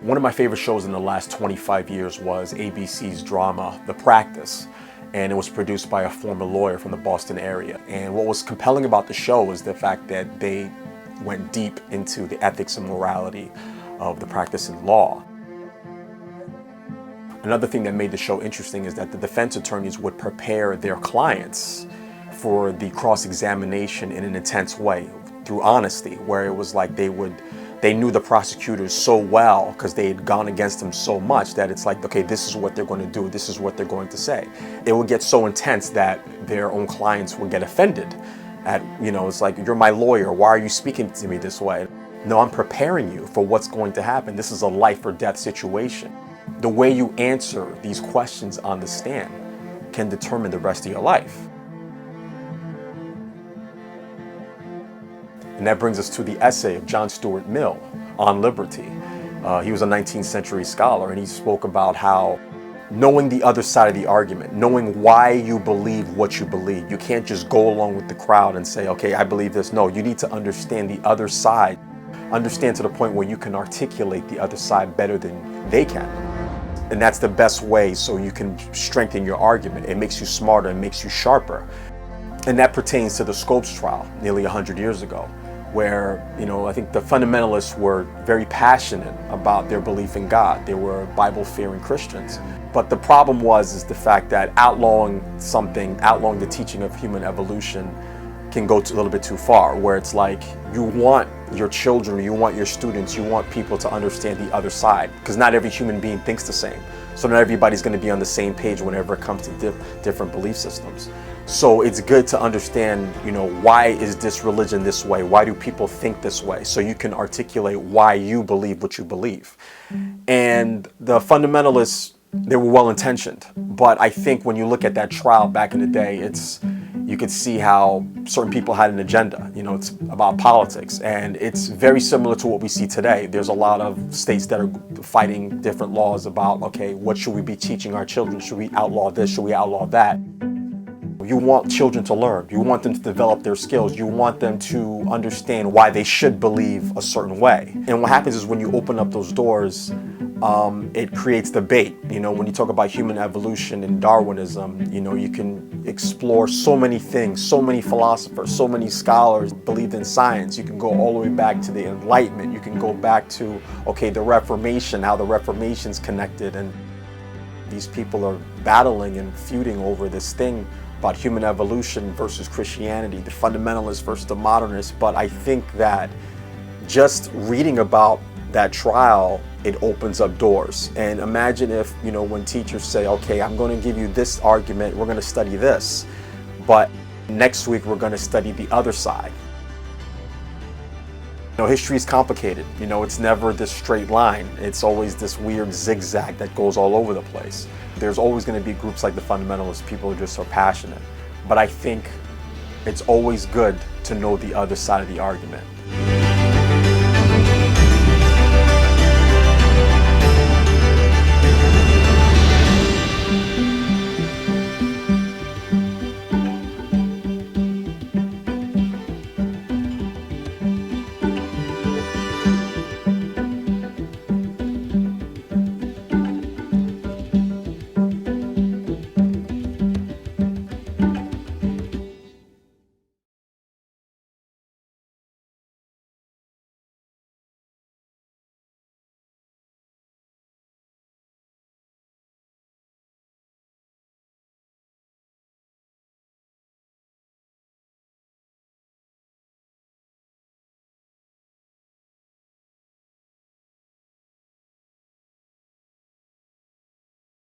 One of my favorite shows in the last 25 years was ABC's drama, The Practice, and it was produced by a former lawyer from the Boston area. And what was compelling about the show was the fact that they went deep into the ethics and morality of the practice in law. Another thing that made the show interesting is that the defense attorneys would prepare their clients for the cross-examination in an intense way through honesty, where it was like they knew the prosecutors so well because they had gone against them so much that it's like, okay, this is what they're going to do, this is what they're going to say. It would get so intense that their own clients would get offended at, it's like, you're my lawyer, why are you speaking to me this way? No, I'm preparing you for what's going to happen. This is a life or death situation. The way you answer these questions on the stand can determine the rest of your life. And that brings us to the essay of John Stuart Mill on liberty. He was a 19th century scholar, and he spoke about how knowing the other side of the argument, knowing why you believe what you believe. You can't just go along with the crowd and say, okay, I believe this. No, you need to understand the other side. Understand to the point where you can articulate the other side better than they can. And that's the best way so you can strengthen your argument. It makes you smarter, it makes you sharper. And that pertains to the Scopes trial nearly 100 years ago, where, I think the fundamentalists were very passionate about their belief in God. They were Bible-fearing Christians. But the problem is the fact that outlawing the teaching of human evolution can go a little bit too far, where it's like you want your children, you want your students, you want people to understand the other side, because not every human being thinks the same. So not everybody's going to be on the same page whenever it comes to different belief systems. So it's good to understand, why is this religion this way? Why do people think this way? So you can articulate why you believe what you believe. And the fundamentalists, they were well-intentioned, but I think when you look at that trial back in the day, you could see how certain people had an agenda. It's about politics, and it's very similar to what we see today. There's a lot of states that are fighting different laws about, okay, what should we be teaching our children? Should we outlaw this? Should we outlaw that? You want children to learn. You want them to develop their skills. You want them to understand why they should believe a certain way. And what happens is when you open up those doors, it creates debate. When you talk about human evolution and Darwinism, you can explore so many things, so many philosophers, so many scholars believed in science. You can go all the way back to the Enlightenment. You can go back to, okay, the Reformation, how the Reformation's connected. And these people are battling and feuding over this thing about human evolution versus Christianity, the fundamentalists versus the modernists. But I think that just reading about that trial, it opens up doors. And imagine if, when teachers say, okay, I'm going to give you this argument, we're going to study this, but next week we're going to study the other side. History is complicated. It's never this straight line. It's always this weird zigzag that goes all over the place. There's always going to be groups like the fundamentalists. People are just so passionate. But I think it's always good to know the other side of the argument.